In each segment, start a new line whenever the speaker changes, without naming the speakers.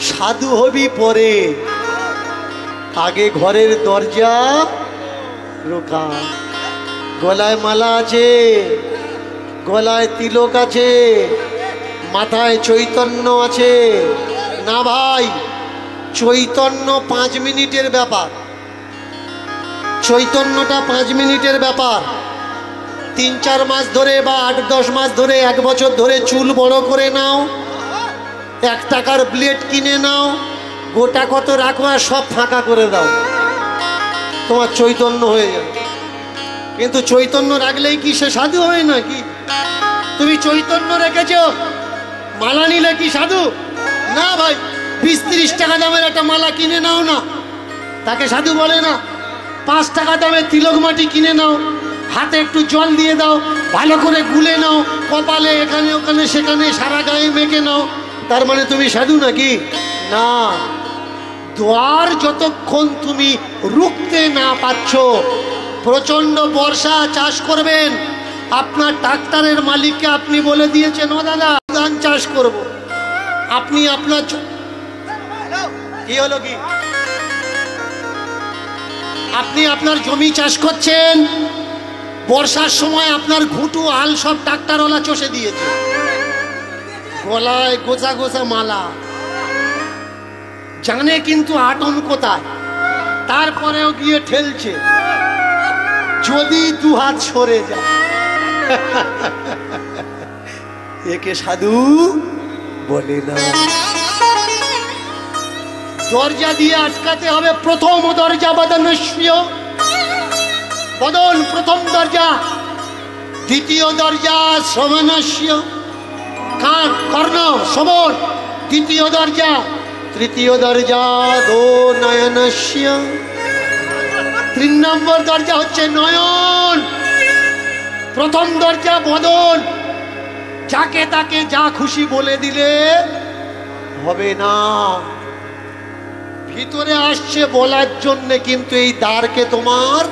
সাধু হবি পরে, আগে ঘরের দরজা রোকা। গলায় মালা আছে, গলায় তিলক আছে, মাথায় চৈতন্য আছে না ভাই? চৈতন্য 5 মিনিটের ব্যাপার, চৈতন্যটা 5 মিনিটের ব্যাপার। 3-4 মাস ধরে বা 8-10 মাস ধরে, 1 বছর ধরে চুল বড় করে নাও, 1 টাকার ব্লেড কিনে নাও, গোটা কত রাখো আর সব ফাঁকা করে দাও, তোমার চৈতন্য হয়ে যাবে। কিন্তু চৈতন্য রাখলেই কি সে সাধু হয় নাকি? তুমি চৈতন্য রেখেছ, মালা নিলে কি সাধু? না ভাই, 20-30 টাকা দামের একটা মালা কিনে নাও না, তাকে সাধু বলে না। 5 টাকা দামের তিলক মাটি কিনে নাও, হাতে একটু জল দিয়ে দাও, ভালো করে গুলে নাও, কপালে এখানে ওখানে সেখানে সারা গায়ে মেখে নাও, তার মানে তুমি সাধু নাকি? না। দ্বার যতক্ষণ তুমি রুখতে না পাচ্ছ, প্রচন্ড বর্ষা, চাষ করবেন, আপনার ট্রাক্টরের মালিককে আপনি বলে দিয়েছেন, ও দাদা ধান চাষ করব, আপনি আপনার কি হলো কি, আপনি আপনার জমি চাষ করছেন, বর্ষার সময় আপনার ঘুঁটু হাল সব ট্রাক্টরওয়ালা চষে দিয়েছে, গলায় গোছা গোছা মালা, জানে কিন্তু আটন কোথায়, তারপরেও গিয়ে ঠেলছে, যদি 2 হাত সরে যায়। একে সাধু বলে না। দরজা দিয়ে আটকাতে হবে। প্রথম দরজা বদনস্য, বদন প্রথম দরজা। দ্বিতীয় দরজা শ্রবণস্য, কান কর্ণ শ্রবণ দ্বিতীয় দরজা। তৃতীয় দরজা দো নয়নস্য, 3 নম্বর দরজা হচ্ছে নয়ন। প্রথম দরজা বদন, যাকে তাকে যা খুশি বলে দিলে হবে না। ভিতরে আসছে বলার জন্য, কিন্তু এই দ্বারকে তোমার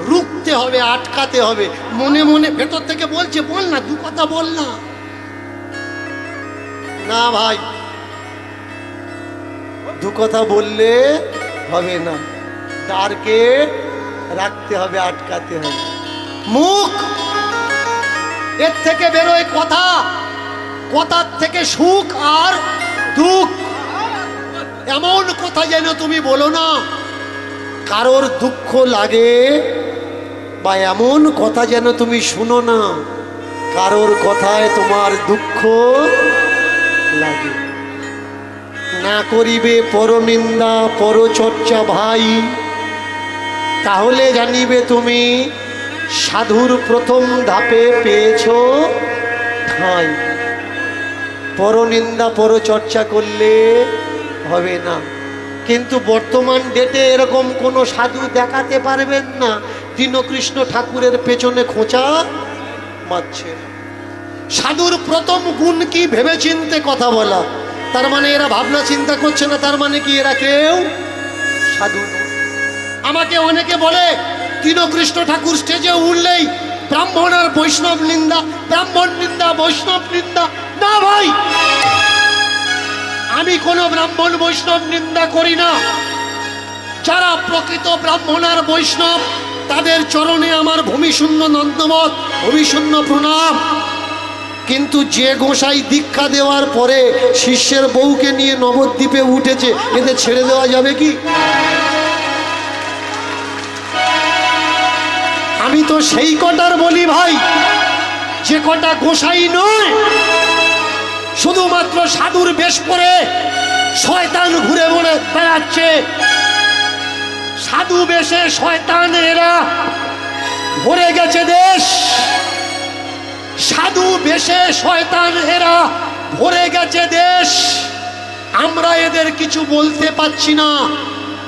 রুখতে হবে, আটকাতে হবে। মনে মনে ভেতর থেকে বলছে, বল না, 2 কথা বল না। না ভাই, 2 কথা বললে হবে না, দ্বারকে রাখতে হবে, আটকাতে হবে। মুখ, এর থেকে বেরোয় কথা, কথার থেকে সুখ আর দুঃখ। এমন কথা যেন তুমি বলো না কারোর দুঃখ লাগে, বা এমন কথা যেন তুমি শুনো না কারোর কথায় তোমার দুঃখ লাগে। না করিবে পরনিন্দা পরচর্চা ভাই, তাহলে জানিবে তুমি সাধুর প্রথম ধাপে পেয়েছ ঠাঁই। পরনিন্দা পরচর্চা করলে হবে না। কিন্তু বর্তমান ডেটে এরকম কোনো সাধু দেখাতে পারবেন না দীনকৃষ্ণ ঠাকুরের পেছনে খোঁচা মারছে। সাধুর প্রথম গুণ কি? ভেবেচিন্তে কথা বলা। তার মানে এরা ভাবনা চিন্তা করছে না, তার মানে কি এরা কেউ সাধু না। আমাকে অনেকে বলে দীনকৃষ্ণ ঠাকুর স্টেজে উঠলেই ব্রাহ্মণ আর বৈষ্ণব নিন্দা, ব্রাহ্মণ নিন্দা, বৈষ্ণব নিন্দা। না ভাই, আমি কোনো ব্রাহ্মণ বৈষ্ণব নিন্দা করি না। যারা প্রকৃত ব্রাহ্মণ আর বৈষ্ণব, তাদের চরণে আমার ভূমিশূন্য নন্দমত, ভূমিশূন্য প্রণাম। কিন্তু যে গোসাই দীক্ষা দেওয়ার পরে শিষ্যের বউকে নিয়ে নবদ্বীপে উঠেছে, এদের ছেড়ে দেওয়া যাবে কি? আমি তো সেই কটার বলি ভাই, যে কটা গোসাই নয়, শুধুমাত্র সাধুর বেশ পরে শয়তান ঘুরে ঘুরে বেড়াচ্ছে। সাধু বেশে শয়তানেরা ভরে গেছে দেশ, সাধু বেশে শয়তানেরা ভরে গেছে দেশ। আমরা এদের কিছু বলতে পারছি না,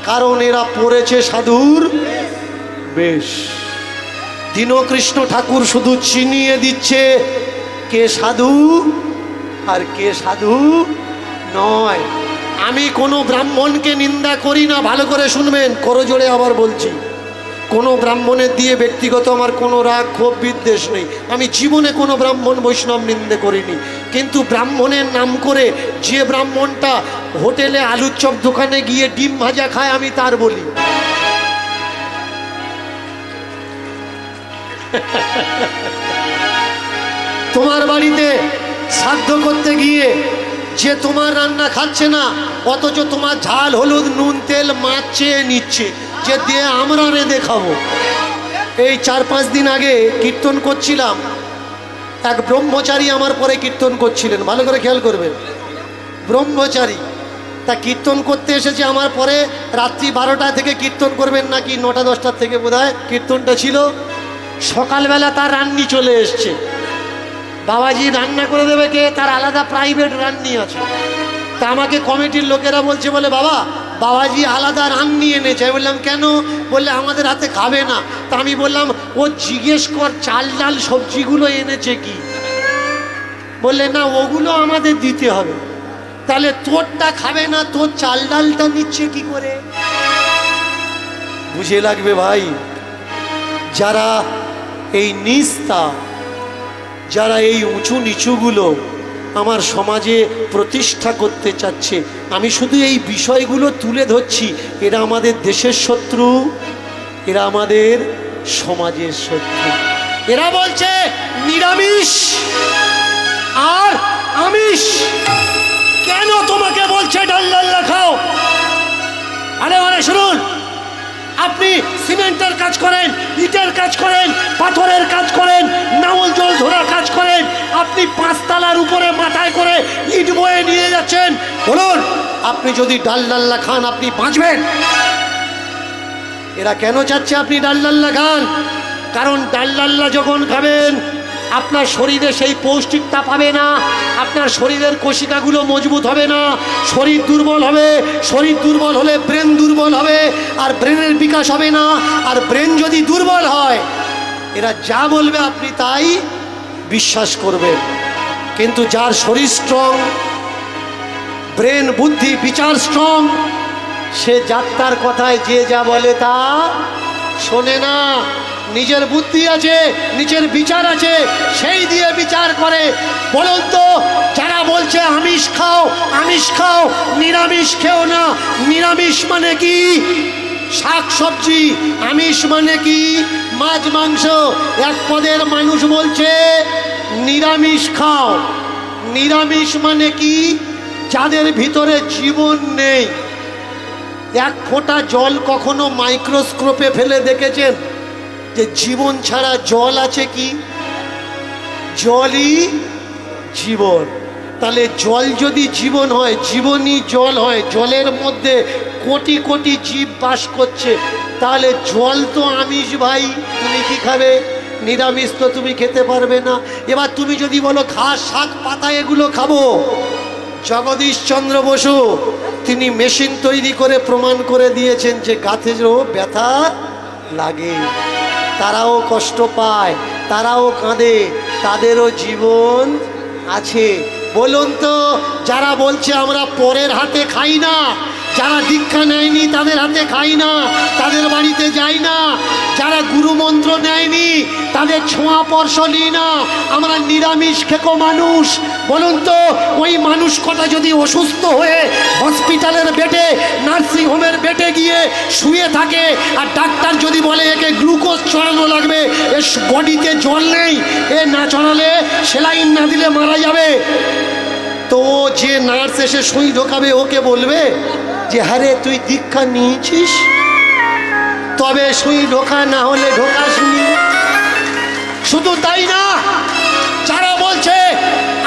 কারণ এরা পড়েছে সাধুর বেশ। দীনকৃষ্ণ ঠাকুর শুধু চিনিয়ে দিচ্ছে কে সাধু আর কে সাধু নয়। আমি কোনো ব্রাহ্মণকে নিন্দা করি না, ভালো করে শুনবেন, করজোড়ে আবার বলছি। কোনো ব্রাহ্মণের দিয়ে ব্যক্তিগত আমার কোনো রাগ ক্ষোভ বিদ্বেষ নেই। আমি জীবনে কোনো ব্রাহ্মণ বৈষ্ণব নিন্দে করিনি, কিন্তু ব্রাহ্মণের নাম করে যে ব্রাহ্মণটা হোটেলে আলুর চপ দোকানে গিয়ে ডিম ভাজা খায় আমি তার বলি। তোমার বাড়িতে শ্রাদ্ধ করতে গিয়ে যে তোমার রান্না খাচ্ছে না, অথচ তোমার ঝাল হলুদ নুন তেল মাছ চেয়ে নিচ্ছে যে দিয়ে আমরা রেঁধে খাবো। এই 4-5 দিন আগে কীর্তন করছিলাম, এক ব্রহ্মচারী আমার পরে কীর্তন করছিলেন, ভালো করে খেয়াল করবেন, ব্রহ্মচারী। তা কীর্তন করতে এসেছে আমার পরে, রাত্রি 12টা থেকে কীর্তন করবেন নাকি 9টা-10টার থেকে বোধহয় কীর্তনটা ছিল। সকালবেলা তার রান্নি চলে এসছে, বাবাজি রান্না করে দেবে কে, তার আলাদা প্রাইভেট রান্নি আছে। তা আমাকে কমিটির লোকেরা বলছে, বলে বাবা বাবাজি আলাদা রান্নি এনেছে। আমি বললাম কেন? বললে আমাদের হাতে খাবে না। তা আমি বললাম ও জিজ্ঞেস কর চাল ডাল সবজিগুলো এনেছে কি। বললে না ওগুলো আমাদের দিতে হবে। তাহলে তোরটা খাবে না, তোর চাল ডালটা নিচ্ছে কি করে? বুঝে লাগবে ভাই, যারা এই নিস্তা, যারা এই উঁচু নিচুগুলো আমার সমাজে প্রতিষ্ঠা করতে চাচ্ছে, আমি শুধু এই বিষয়গুলো তুলে ধরছি। এরা আমাদের দেশের শত্রু, এরা আমাদের সমাজের শত্রু। এরা বলছে নিরামিষ আর আমিষ। কেন তোমাকে বলছে ডাল ডাল খাও? আরে আরে শুনুন, আপনি সিমেন্টের কাজ করেন, ইটের কাজ করেন, পাথরের কাজ করেন, নাঙল জল ধরার কাজ করেন, আপনি 5 তলার উপরে মাথায় করে ইট বয়ে নিয়ে যাচ্ছেন। বলুন, আপনি যদি ডাল ডাল্লা খান আপনি বাঁচবেন? এরা কেন চাচ্ছে আপনি ডাল ডাল্লা খান? কারণ ডাল ডাল্লা যখন খাবেন আপনার শরীরে সেই পৌষ্টিকতা পাবে না, আপনার শরীরের কোশিকাগুলো মজবুত হবে না, শরীর দুর্বল হবে। শরীর দুর্বল হলে ব্রেন দুর্বল হবে, আর ব্রেনের বিকাশ হবে না। আর ব্রেন যদি দুর্বল হয়, এরা যা বলবে আপনি তাই বিশ্বাস করবেন। কিন্তু যার শরীর স্ট্রং, ব্রেন বুদ্ধি বিচার স্ট্রং, সে যাত্রার কথায় যে যা বলে তা শোনে না। নিজের বুদ্ধি আছে, নিজের বিচার আছে, সেই দিয়ে বিচার করে। বলুন তো, যারা বলছে আমিষ খাও আমিষ খাও, নিরামিষ খেও না, নিরামিষ মানে কি? শাক সবজি। আমিষ মানে কি? মাছ মাংস। এক পদের মানুষ বলছে নিরামিষ খাও। নিরামিষ মানে কি? যাদের ভিতরে জীবন নেই। এক ফোঁটা জল কখনো মাইক্রোস্কোপে ফেলে দেখেছেন যে জীবন ছাড়া জল আছে কি? জলই জীবন। তাহলে জল যদি জীবন হয়, জীবনই জল হয়, জলের মধ্যে কোটি কোটি জীব বাস করছে, তাহলে জল তো আমিষ ভাই। তুমি কি খাবে? নিরামিষ তো তুমি খেতে পারবে না। এবার তুমি যদি বলো ঘাস শাক পাতা এগুলো খাবো, জগদীশ চন্দ্র বসু তিনি মেশিন তৈরি করে প্রমাণ করে দিয়েছেন যে গাছেরও ব্যথা লাগে, তারাও কষ্ট পায়, তারাও কাঁদে, তাদেরও জীবন আছে। বলুন তো, যারা বলছে আমরা পরের হাতে খাই না, যারা দীক্ষা নেয়নি তাদের হাতে খাই না, তাদের বাড়িতে যাই না, যারা গুরু মন্ত্র নেয়নি তাদের ছোঁয়া স্পর্শ নিই না, আমরা নিরামিষ খেকো মানুষ। বলুন তো, ওই মানুষ কটা যদি অসুস্থ হয়ে হসপিটালের বেডে, নার্সিং হোমের বেডে গিয়ে শুয়ে থাকে, আর ডাক্তার যদি বলে একে গ্লুকোজ চড়ানো লাগবে, এর বডিতে জল নেই, এ না চড়ালে সেলাইন না দিলে মারা যাবে, তো যে নার্স এসে সুই ঢোকাবে ওকে বলবে যে হ্যাঁ তুই দীক্ষা নিয়েছিস, তবে সুই ঢোকা, না হলে ঢোকাসনি। শুধু তাই না, যারা বলছে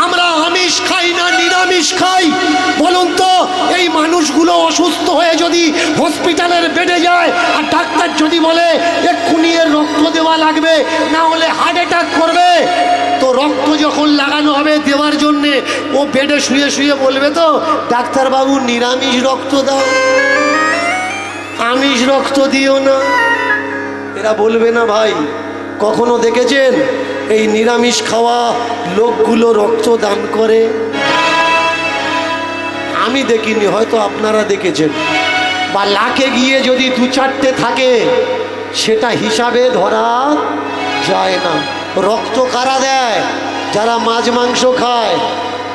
আমরা আমিষ খাই না নিরামিষ খাই, বলুন তো এই মানুষগুলো অসুস্থ হয়ে যদি হসপিটালের বেডে যায়, আর ডাক্তার যদি বলে এক্ষুনি এর রক্ত দেওয়া লাগবে, না হলে হার্ট অ্যাটাক করবে, তো রক্ত যখন লাগানো হবে দেওয়ার জন্যে ও বেডে শুয়ে শুয়ে বলবে তো ডাক্তারবাবু নিরামিষ রক্ত দাও, আমিষ রক্ত দিও না? এরা বলবে না ভাই? কখনো দেখেছেন এই নিরামিষ খাওয়া লোকগুলো রক্ত দান করে? আমি দেখিনি, হয়তো আপনারা দেখেছেন। বা লাখে গিয়ে যদি 2-4টে থাকে সেটা হিসাবে ধরা যায় না। রক্ত কারা দেয়? যারা মাছ মাংস খায়।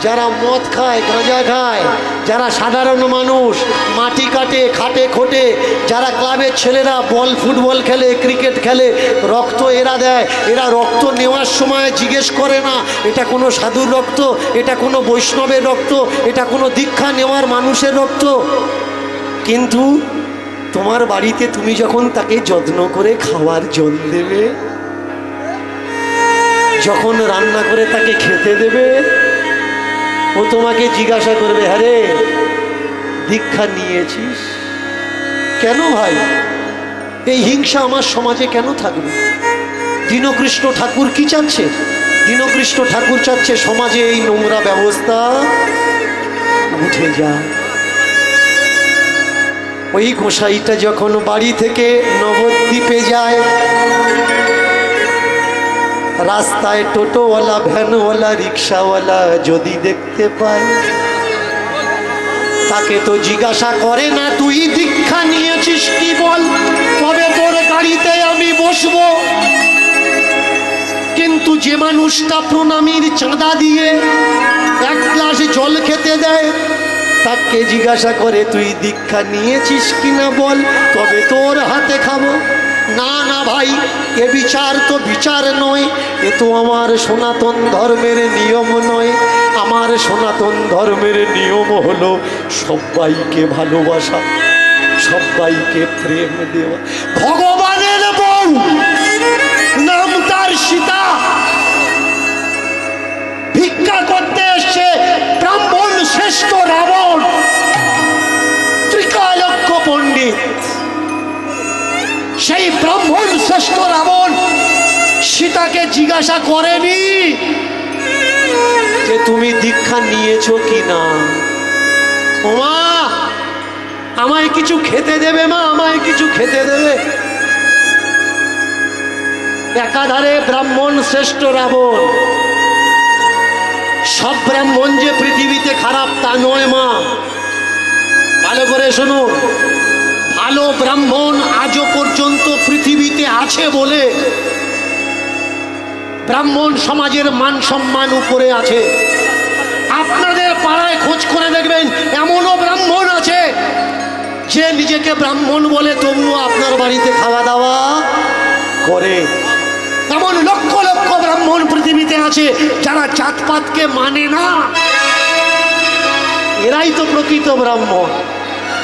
যারা মদ খায়, গাঁজা খায়, যারা সাধারণ মানুষ মাটি কাটে, খাটে খোটে, যারা ক্লাবের ছেলেরা বল ফুটবল খেলে, ক্রিকেট খেলে, রক্ত এরা দেয়। এরা রক্ত নেওয়ার সময় জিজ্ঞেস করে না এটা কোনো সাধুর রক্ত, এটা কোনো বৈষ্ণবের রক্ত, এটা কোনো দীক্ষা নেওয়ার মানুষের রক্ত। কিন্তু তোমার বাড়িতে তুমি যখন তাকে যত্ন করে খাওয়ার জল দেবে, যখন রান্না করে তাকে খেতে দেবে, ও তোমাকে জিজ্ঞাসা করবে, আরে দীক্ষা নিয়েছিস? কেন ভাই এই হিংসা আমার সমাজে কেন থাকবে? দীনকৃষ্ণ ঠাকুর কি চাচ্ছে? দীনকৃষ্ণ ঠাকুর চাচ্ছে সমাজে এই নোংরা ব্যবস্থা উঠে যায়। ওই গোসাইটা যখন বাড়ি থেকে নবদ্বীপে যায়, রাস্তায় টোটোওয়ালা, ভ্যানওয়ালা, রিক্সাওয়ালা যদি দেখতে পায়, তাকে তো জিজ্ঞাসা করে না তুই দীক্ষা নিয়েছিস কি বল, তবে তোর গাড়িতে আমি বসবো। কিন্তু যে মানুষটা প্রণামীর চাঁদা দিয়ে এক গ্লাস জল খেতে দেয়, তাকে জিজ্ঞাসা করে তুই দীক্ষা নিয়েছিস কিনা বল, তবে তোর হাতে খাবো। না না ভাই, এ বিচার তো বিচার নয়, এ তো আমার সনাতন ধর্মের নিয়ম নয়। আমার সনাতন ধর্মের নিয়ম হলো সবাইকে ভালোবাসা, সবাইকে প্রেম দেওয়া। ভগবানের বউ, নাম তার সীতা, ভিক্ষা করতে এসছে ব্রাহ্মণ শ্রেষ্ঠ রাবণ, ত্রিকালজ্ঞ পণ্ডিত। সেই ব্রাহ্মণ শ্রেষ্ঠ রাবণ সীতাকে জিজ্ঞাসা করেনি যে তুমি দীক্ষা নিয়েছো কিনা। ও মা, আমায় কিছু খেতে দেবে? মা, আমায় কিছু খেতে দেবে? একাধারে ব্রাহ্মণ শ্রেষ্ঠ রাবণ। সব ব্রাহ্মণ যে পৃথিবীতে খারাপ তা নয় মা, ভালো করে শুনুন। ভালো ব্রাহ্মণ আজও পর্যন্ত পৃথিবীতে আছে বলে ব্রাহ্মণ সমাজের মান সম্মান উপরে আছে। আপনাদের পাড়ায় খোঁজ করে দেখবেন এমনও ব্রাহ্মণ আছে যে নিজেকে ব্রাহ্মণ বলে তবুও আপনার বাড়িতে খাওয়া দাওয়া করে। এমন লক্ষ লক্ষ ব্রাহ্মণ পৃথিবীতে আছে যারা জাতপাতকে মানে না। এরাই তো প্রকৃত ব্রাহ্মণ।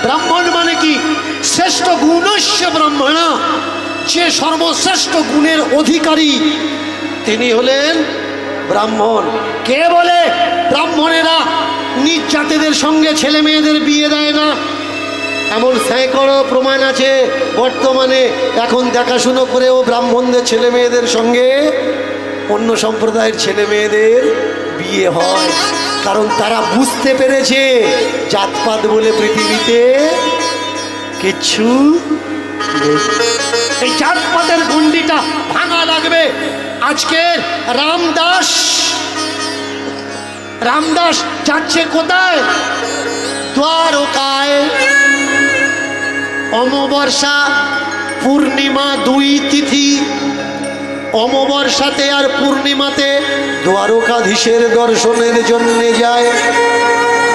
ব্রাহ্মণ মানে কি? শ্রেষ্ঠ গুণস্য ব্রাহ্মণা, যে সর্বশ্রেষ্ঠ গুণের অধিকারী তিনি হলেন ব্রাহ্মণ। কে বলে ব্রাহ্মণেরা নিজ জাতিদের সঙ্গে ছেলে মেয়েদের বিয়ে দেয় না? এমন স্যাঁকড়ো প্রমাণ আছে বর্তমানে। এখন দেখাশুনো করেও ব্রাহ্মণদের ছেলে মেয়েদের সঙ্গে অন্য সম্প্রদায়ের ছেলে মেয়েদের বিয়ে হয়, কারণ তারা বুঝতে পেরেছে জাতপাত বলে পৃথিবীতে কিচ্ছু নেই। এই জাতপাতের গণ্ডিটা ভাঙা লাগবে। আজকে রামদাস যাচ্ছে কোথায়? দ্বারকায়। অমাবস্যা পূর্ণিমা 2 তিথি, অমাবস্যাতে আর পূর্ণিমাতে দ্বারকাধীশের দর্শনের জন্য যায়।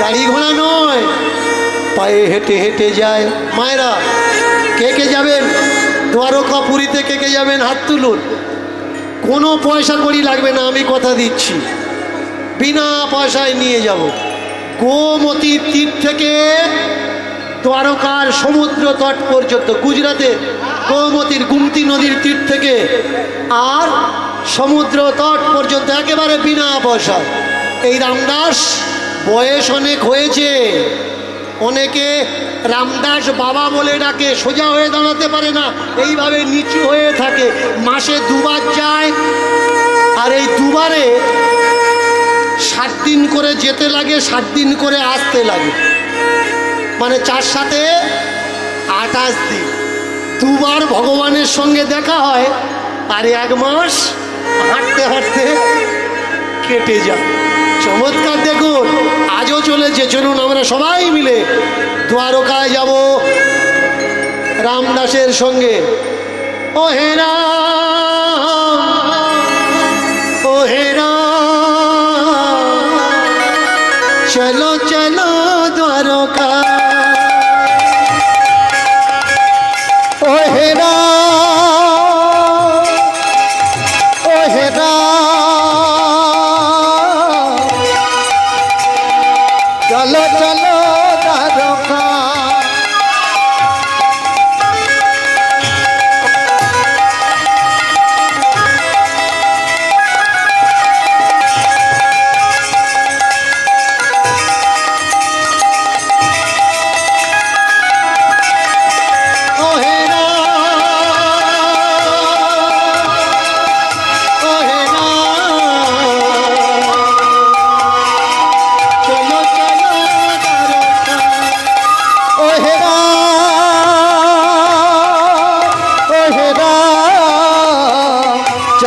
গাড়ি ঘোড়া নয়, পায়ে হেঁটে হেঁটে যায়। মায়েরা কে কে যাবেন দ্বারকা পুরীতে? কে কে যাবেন হাত তুলুন। কোনো পয়সা কড়ি লাগবে না, আমি কথা দিচ্ছি, বিনা পয়সায় নিয়ে যাব। গোমতী তীর থেকে দ্বারকার সমুদ্র তট পর্যন্ত, গুজরাতে গোমতীর গুমতি নদীর তীর থেকে আর সমুদ্র তট পর্যন্ত একেবারে বিনা পয়সা। এই রামদাস বয়স অনেক হয়েছে, অনেকে রামদাস বাবা বলে ডাকে, সোজা হয়ে দাঁড়াতে পারে না, এইভাবে নিচু হয়ে থাকে। মাসে 2 বার যায়, আর এই 2 বারে 7 দিন করে যেতে লাগে, 7 দিন করে আসতে লাগে, মানে 4 7 28 দিন। 2 বার ভগবানের সঙ্গে দেখা হয়, আর 1 মাস হাঁটতে হাঁটতে কেটে যায়। চমৎকার দেখুন, আজও চলেছে। চলুন আমরা সবাই মিলে দ্বারকায় যাব রামদাসের সঙ্গে। ও হে রাম, ও হে রাম,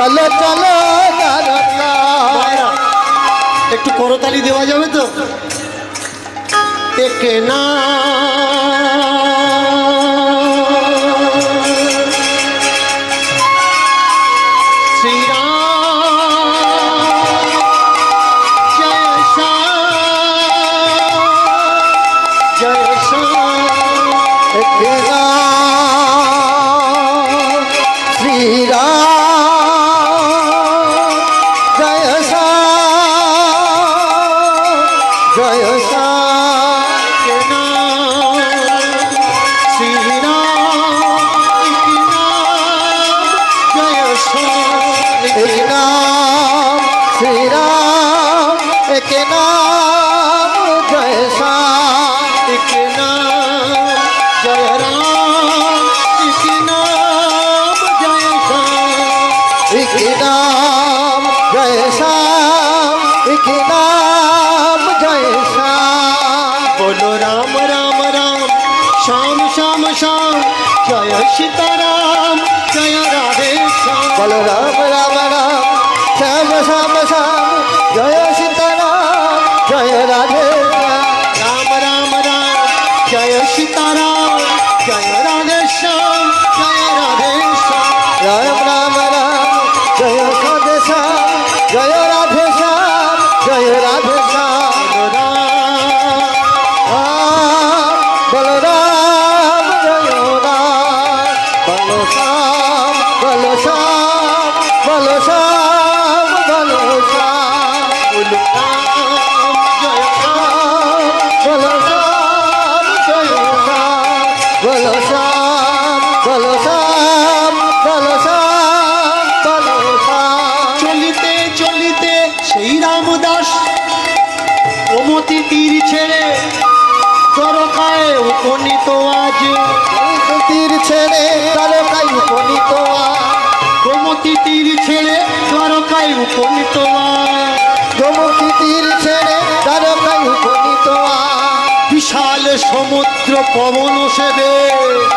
চলো চলো দ্বারকা।
মায়েরা, একটু করতালি দেওয়া যাবে তো? একে না जय सीताराम जय राधे श्याम।
बोलो राम राम राम श्याम श्याम श्याम जय सीताराम जय राधे
राम राम राम जय सीताराम जय राधे श्याम जय राधे श्याम।
राम राम राम जय राधे श्याम जय राधे श्याम जय राधे श्याम। बोलो राम जय राम बोलो श्याम बोलो श्याम बोलो श्याम बोलो श्याम
बोलो राम जय राम
बोलो श्याम जय राम बोलो श्याम बोलो श्याम बोलो श्याम बोलो श्याम।
चलिते चलिते সেই রামদাস ওমতি তীর ছেড়ে দ্বারকায় উপনীত আজ।
তীর ছেড়ে দ্বারকায় উপনীত
গোমতী তীর ছেড়ে দ্বারকায় উপনীত
গোমতী তীর ছেড়ে দ্বারকায় উপনীত
বিশাল সমুদ্র পবন সেবে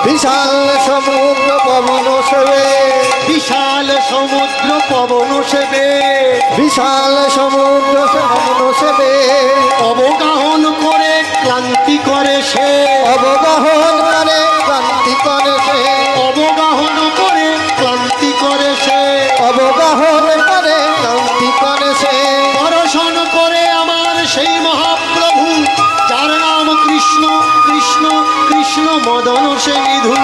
বিশাল সমুদ্র পবন সেবে
বিশাল সমুদ্র পবন সেবে
বিশাল সমুদ্র পবন সেবে
অবগাহন করে ক্লান্তি করে সে
অবগাহন করে ক্লান্তি করে সে
অবগাহন করে ক্লান্তি করে সে
অবগাহন করে ক্লান্তি করে সে
দর্শন করে আমার সেই মহাপ্রভু যার নাম কৃষ্ণ কৃষ্ণ কৃষ্ণ মদন সে নিধু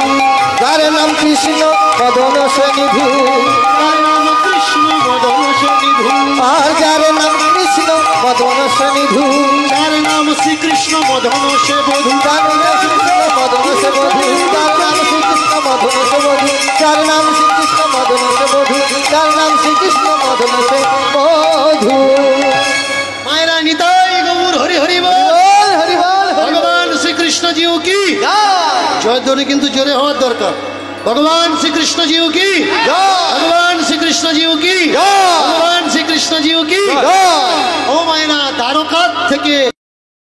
যার নাম কৃষ্ণ মদন সে নিধু
যার নাম কৃষ্ণ মদন সে নিধু
আর যার নাম কৃষ্ণ মদন সে নিধু
যার নাম শ্রীকৃষ্ণ মদন সে বধূ
যার নাম শ্রীকৃষ্ণ মদন সে বধূ যার নাম শ্রীকৃষ্ণ মদন সে বধূ যার নাম শ্রীকৃষ্ণ মদন সে বধূ যার নাম শ্রীকৃষ্ণ মদন সে বধূ।
মায়েরা নিতাই গৌর হরি হরি বল।
বল হরি বল হরি বল।
ভগবান শ্রীকৃষ্ণ জিউ কি
জয়
জয় ধ্বনি কিন্তু জোরে হওয়ার দরকার। ভগবান শ্রীকৃষ্ণ জিউ কি
জয়।